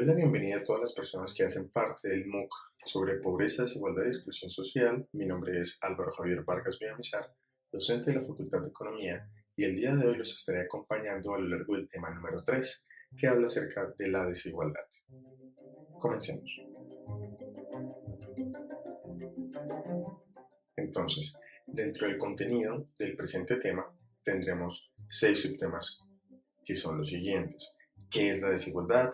la bienvenida a todas las personas que hacen parte del MOOC sobre pobreza, desigualdad y exclusión social. Mi nombre es Álvaro Javier Vargas Villamizar, docente de la Facultad de Economía, y el día de hoy los estaré acompañando a lo largo del tema número 3, que habla acerca de la desigualdad. Comencemos. Entonces, dentro del contenido del presente tema, tendremos 6 subtemas, que son los siguientes: ¿qué es la desigualdad?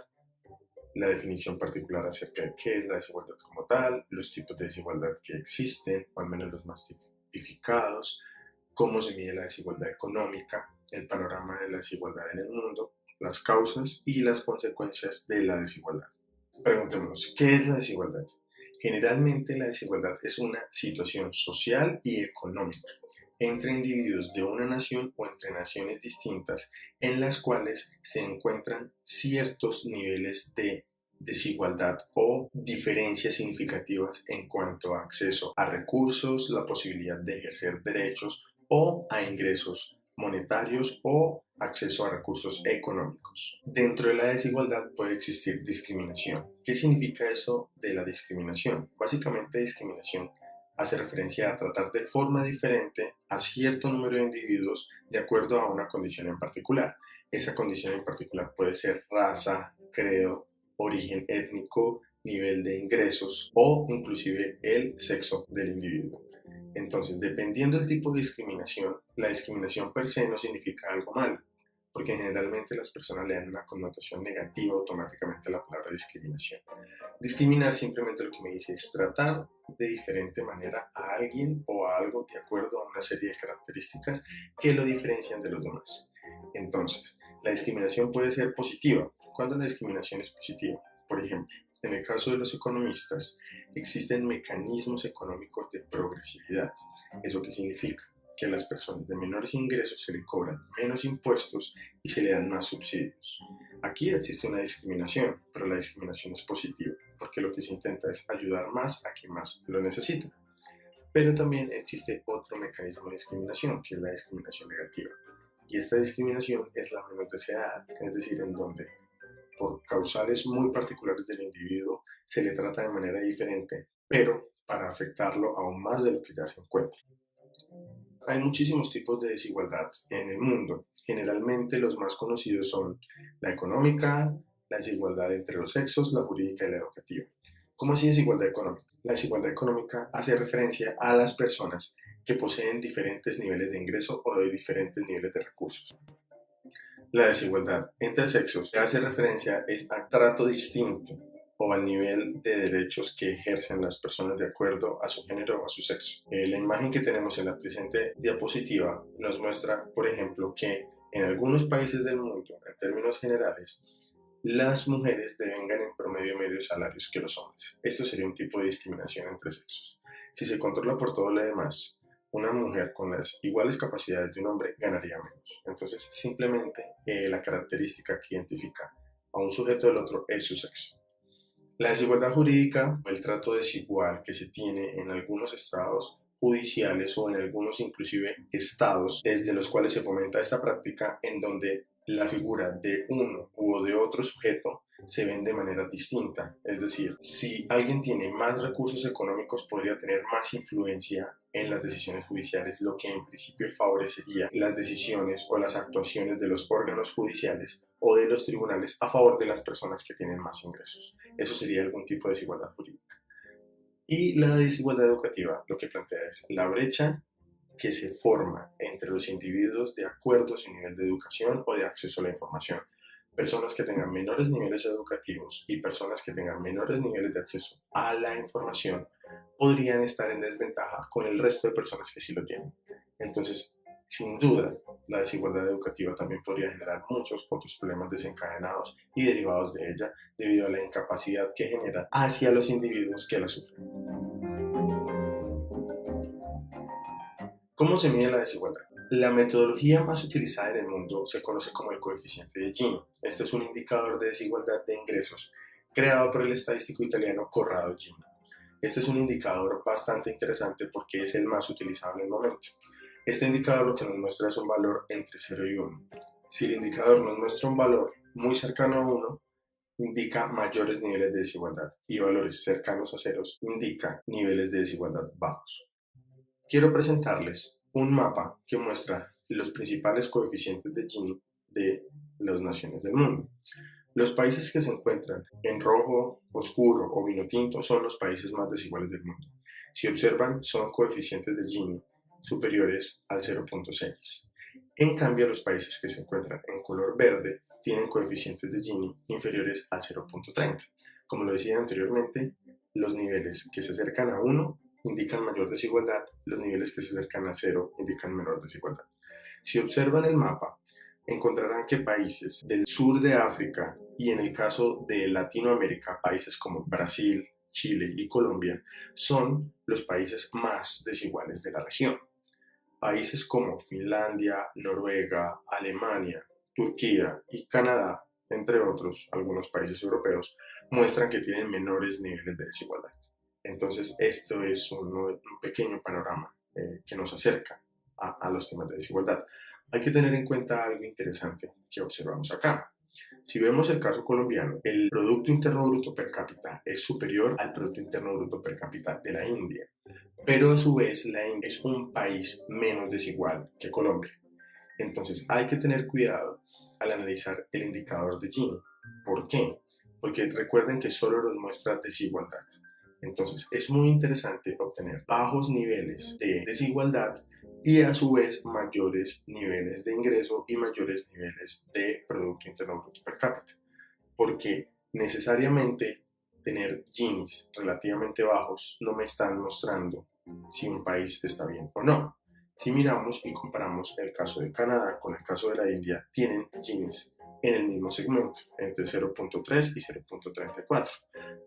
La definición particular acerca de qué es la desigualdad como tal, los tipos de desigualdad que existen, o al menos los más tipificados, cómo se mide la desigualdad económica, el panorama de la desigualdad en el mundo, las causas y las consecuencias de la desigualdad. Preguntémonos, ¿qué es la desigualdad? Generalmente la desigualdad es una situación social y económica entre individuos de una nación o entre naciones distintas en las cuales se encuentran ciertos niveles de desigualdad o diferencias significativas en cuanto a acceso a recursos, la posibilidad de ejercer derechos o a ingresos monetarios o acceso a recursos económicos. Dentro de la desigualdad puede existir discriminación. ¿Qué significa eso de la discriminación? Básicamente, discriminación hace referencia a tratar de forma diferente a cierto número de individuos de acuerdo a una condición en particular. Esa condición en particular puede ser raza, credo, origen étnico, nivel de ingresos o inclusive el sexo del individuo. Entonces, dependiendo del tipo de discriminación, la discriminación per se no significa algo malo, porque generalmente las personas le dan una connotación negativa automáticamente a la palabra discriminación. Discriminar simplemente lo que me dice es tratar de diferente manera a alguien o a algo de acuerdo a una serie de características que lo diferencian de los demás. Entonces, la discriminación puede ser positiva. ¿Cuándo la discriminación es positiva? Por ejemplo, en el caso de los economistas, existen mecanismos económicos de progresividad. ¿Eso qué significa? Que a las personas de menores ingresos se le cobran menos impuestos y se le dan más subsidios. Aquí existe una discriminación, pero la discriminación es positiva, porque lo que se intenta es ayudar más a quien más lo necesita. Pero también existe otro mecanismo de discriminación, que es la discriminación negativa. Y esta discriminación es la menos deseada, es decir, en donde por causales muy particulares del individuo se le trata de manera diferente, pero para afectarlo aún más de lo que ya se encuentra. Hay muchísimos tipos de desigualdad en el mundo. Generalmente los más conocidos son la económica, la desigualdad entre los sexos, la jurídica y la educativa. ¿Cómo así desigualdad económica? La desigualdad económica hace referencia a las personas que poseen diferentes niveles de ingreso o de diferentes niveles de recursos. La desigualdad entre sexos hace referencia a trato distinto o al nivel de derechos que ejercen las personas de acuerdo a su género o a su sexo. La imagen que tenemos en la presente diapositiva nos muestra, por ejemplo, que en algunos países del mundo, en términos generales, las mujeres devengan en promedio medios salarios que los hombres. Esto sería un tipo de discriminación entre sexos. Si se controla por todo lo demás, una mujer con las iguales capacidades de un hombre ganaría menos. Entonces, simplemente la característica que identifica a un sujeto del otro es su sexo. La desigualdad jurídica o el trato desigual que se tiene en algunos estados judiciales o en algunos inclusive estados desde los cuales se fomenta esta práctica, en donde la figura de uno u de otro sujeto se ven de manera distinta. Es decir, si alguien tiene más recursos económicos podría tener más influencia en las decisiones judiciales, lo que en principio favorecería las decisiones o las actuaciones de los órganos judiciales o de los tribunales a favor de las personas que tienen más ingresos. Eso sería algún tipo de desigualdad jurídica. Y la desigualdad educativa lo que plantea es la brecha que se forma entre los individuos de acuerdo a su nivel de educación o de acceso a la información. Personas que tengan menores niveles educativos y personas que tengan menores niveles de acceso a la información podrían estar en desventaja con el resto de personas que sí lo tienen. Entonces, sin duda, la desigualdad educativa también podría generar muchos otros problemas desencadenados y derivados de ella debido a la incapacidad que genera hacia los individuos que la sufren. ¿Cómo se mide la desigualdad? La metodología más utilizada en el mundo se conoce como el coeficiente de Gini. Este es un indicador de desigualdad de ingresos creado por el estadístico italiano Corrado Gini. Este es un indicador bastante interesante porque es el más utilizado en el momento. Este indicador lo que nos muestra es un valor entre 0 y 1. Si el indicador nos muestra un valor muy cercano a 1, indica mayores niveles de desigualdad y valores cercanos a ceros indica niveles de desigualdad bajos. Quiero presentarles un mapa que muestra los principales coeficientes de Gini de las naciones del mundo. Los países que se encuentran en rojo oscuro o vino tinto son los países más desiguales del mundo. Si observan, son coeficientes de Gini superiores al 0.6. En cambio, los países que se encuentran en color verde tienen coeficientes de Gini inferiores al 0.30. Como lo decía anteriormente, los niveles que se acercan a 1 indican mayor desigualdad, los niveles que se acercan a 0 indican menor desigualdad. Si observan el mapa, encontrarán que países del sur de África y en el caso de Latinoamérica, países como Brasil, Chile y Colombia, son los países más desiguales de la región. Países como Finlandia, Noruega, Alemania, Turquía y Canadá, entre otros, algunos países europeos, muestran que tienen menores niveles de desigualdad. Entonces, esto es un pequeño panorama que nos acerca a los temas de desigualdad. Hay que tener en cuenta algo interesante que observamos acá. Si vemos el caso colombiano, el Producto Interno Bruto per cápita es superior al Producto Interno Bruto per cápita de la India, pero a su vez la India es un país menos desigual que Colombia. Entonces hay que tener cuidado al analizar el indicador de Gini. ¿Por qué? Porque recuerden que solo nos muestra desigualdad. Entonces es muy interesante obtener bajos niveles de desigualdad y a su vez mayores niveles de ingreso y mayores niveles de Producto Interno Bruto per cápita. Porque necesariamente tener Ginis relativamente bajos no me están mostrando si un país está bien o no. Si miramos y comparamos el caso de Canadá con el caso de la India, tienen Ginis en el mismo segmento, entre 0.3 y 0.34.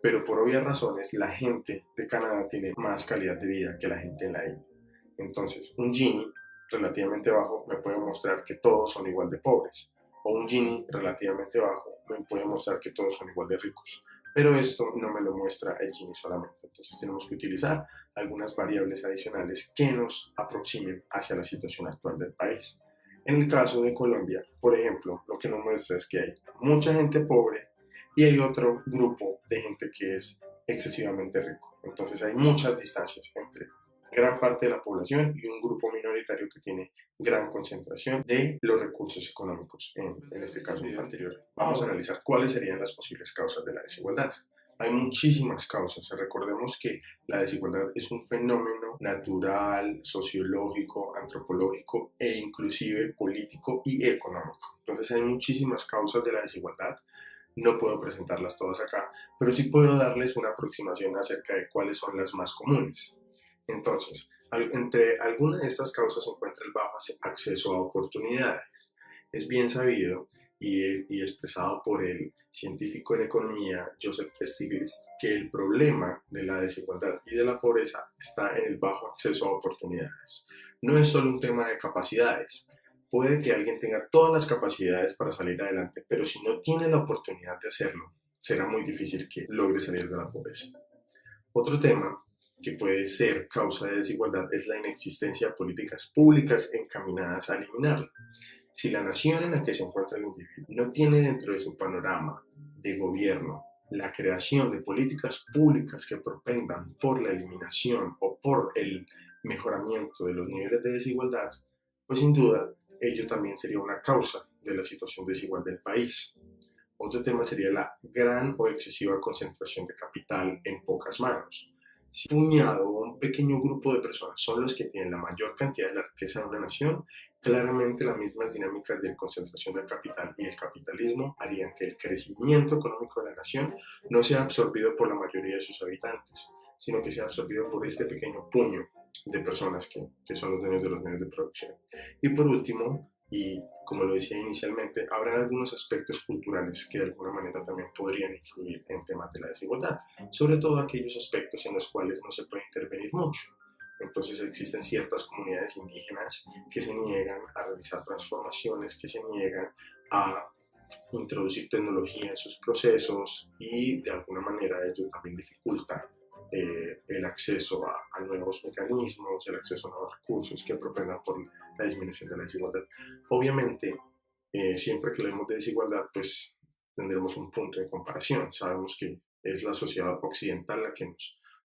Pero por obvias razones, la gente de Canadá tiene más calidad de vida que la gente en la India. Entonces, un Gini relativamente bajo me puede mostrar que todos son igual de pobres, o un Gini relativamente bajo me puede mostrar que todos son igual de ricos. Pero esto no me lo muestra el Gini solamente. Entonces tenemos que utilizar algunas variables adicionales que nos aproximen hacia la situación actual del país. En el caso de Colombia, por ejemplo, lo que nos muestra es que hay mucha gente pobre y hay otro grupo de gente que es excesivamente rico. Entonces hay muchas distancias entre gran parte de la población y un grupo minoritario que tiene gran concentración de los recursos económicos. En este caso anterior, vamos a analizar cuáles serían las posibles causas de la desigualdad. Hay muchísimas causas. Recordemos que la desigualdad es un fenómeno natural, sociológico, antropológico e inclusive político y económico. Entonces hay muchísimas causas de la desigualdad. No puedo presentarlas todas acá, pero sí puedo darles una aproximación acerca de cuáles son las más comunes. Entonces, entre algunas de estas causas se encuentra el bajo acceso a oportunidades. Es bien sabido y expresado por el científico en economía Joseph Stiglitz que el problema de la desigualdad y de la pobreza está en el bajo acceso a oportunidades. No es solo un tema de capacidades. Puede que alguien tenga todas las capacidades para salir adelante, pero si no tiene la oportunidad de hacerlo, será muy difícil que logre salir de la pobreza. Otro tema que puede ser causa de desigualdad es la inexistencia de políticas públicas encaminadas a eliminarla. Si la nación en la que se encuentra el individuo no tiene dentro de su panorama de gobierno la creación de políticas públicas que propendan por la eliminación o por el mejoramiento de los niveles de desigualdad, pues sin duda ello también sería una causa de la situación desigual del país. Otro tema sería la gran o excesiva concentración de capital en pocas manos. Si un puñado o un pequeño grupo de personas son los que tienen la mayor cantidad de la riqueza de una nación, claramente las mismas dinámicas de concentración del capital y el capitalismo harían que el crecimiento económico de la nación no sea absorbido por la mayoría de sus habitantes, sino que sea absorbido por este pequeño puño de personas que son los dueños de los medios de producción. Y por último, y como lo decía inicialmente, habrá algunos aspectos culturales que de alguna manera también podrían influir en temas de la desigualdad, sobre todo aquellos aspectos en los cuales no se puede intervenir mucho. Entonces existen ciertas comunidades indígenas que se niegan a realizar transformaciones, que se niegan a introducir tecnología en sus procesos y de alguna manera ello también dificulta el acceso a nuevos mecanismos, el acceso a nuevos recursos que propendan por la disminución de la desigualdad. Obviamente, siempre que hablemos de desigualdad, pues tendremos un punto de comparación. Sabemos que es la sociedad occidental la que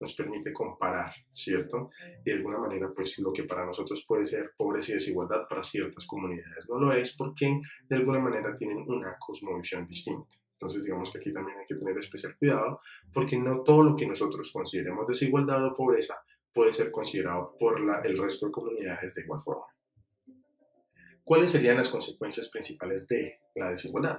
nos permite comparar, ¿cierto? Y de alguna manera, pues lo que para nosotros puede ser pobreza y desigualdad, para ciertas comunidades no lo es, porque de alguna manera tienen una cosmovisión distinta. Entonces, digamos que aquí también hay que tener especial cuidado, porque no todo lo que nosotros consideremos desigualdad o pobreza puede ser considerado por el resto de comunidades de igual forma. ¿Cuáles serían las consecuencias principales de la desigualdad?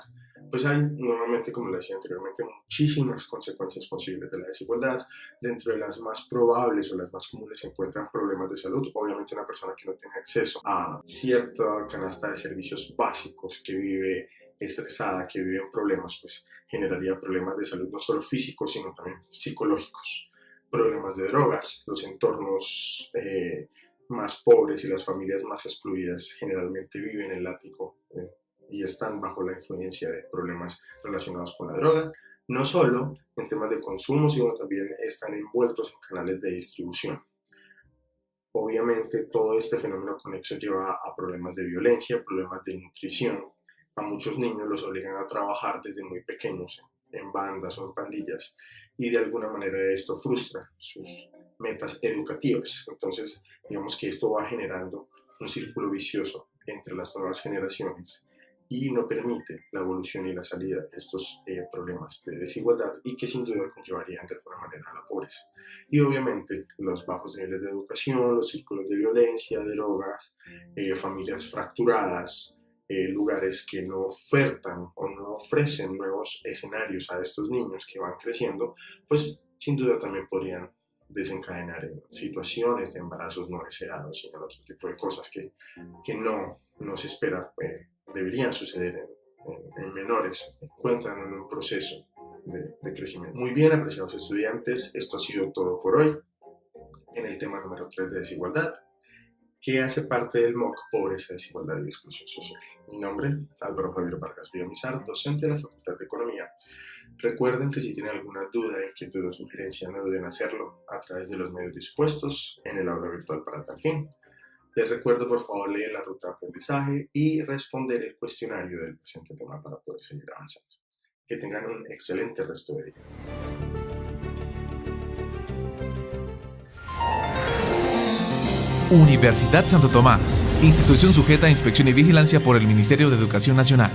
Pues hay, nuevamente, como lo decía anteriormente, muchísimas consecuencias posibles de la desigualdad. Dentro de las más probables o las más comunes se encuentran problemas de salud. Obviamente una persona que no tiene acceso a cierta canasta de servicios básicos, que vive estresada, que vive en problemas, pues generaría problemas de salud no solo físicos, sino también psicológicos. Problemas de drogas, los entornos más pobres y las familias más excluidas generalmente viven en el ático y están bajo la influencia de problemas relacionados con la droga. No solo en temas de consumo, sino también están envueltos en canales de distribución. Obviamente todo este fenómeno conexo lleva a problemas de violencia, problemas de nutrición. A muchos niños los obligan a trabajar desde muy pequeños en bandas o en pandillas, y de alguna manera esto frustra sus metas educativas. Entonces, digamos que esto va generando un círculo vicioso entre las nuevas generaciones y no permite la evolución y la salida de estos problemas de desigualdad, y que sin duda conllevarían de alguna manera a la pobreza. Y obviamente los bajos niveles de educación, los círculos de violencia, de drogas, familias fracturadas, lugares que no ofertan o no ofrecen nuevos escenarios a estos niños que van creciendo, pues sin duda también podrían desencadenar en situaciones de embarazos no deseados y en otro tipo de cosas que no se espera deberían suceder en menores. Se encuentran en un proceso de crecimiento. Muy bien, apreciados estudiantes, esto ha sido todo por hoy en el tema número 3 de desigualdad, que hace parte del MOOC Pobreza, Desigualdad y Exclusión Social. Mi nombre, Álvaro Javier Vargas Villamizar, docente de la Facultad de Economía. Recuerden que si tienen alguna duda, inquietud o sugerencia, no duden hacerlo a través de los medios dispuestos en el aula virtual para tal fin. Les recuerdo, por favor, leer la ruta de aprendizaje y responder el cuestionario del presente tema para poder seguir avanzando. Que tengan un excelente resto de día. Universidad Santo Tomás, institución sujeta a inspección y vigilancia por el Ministerio de Educación Nacional.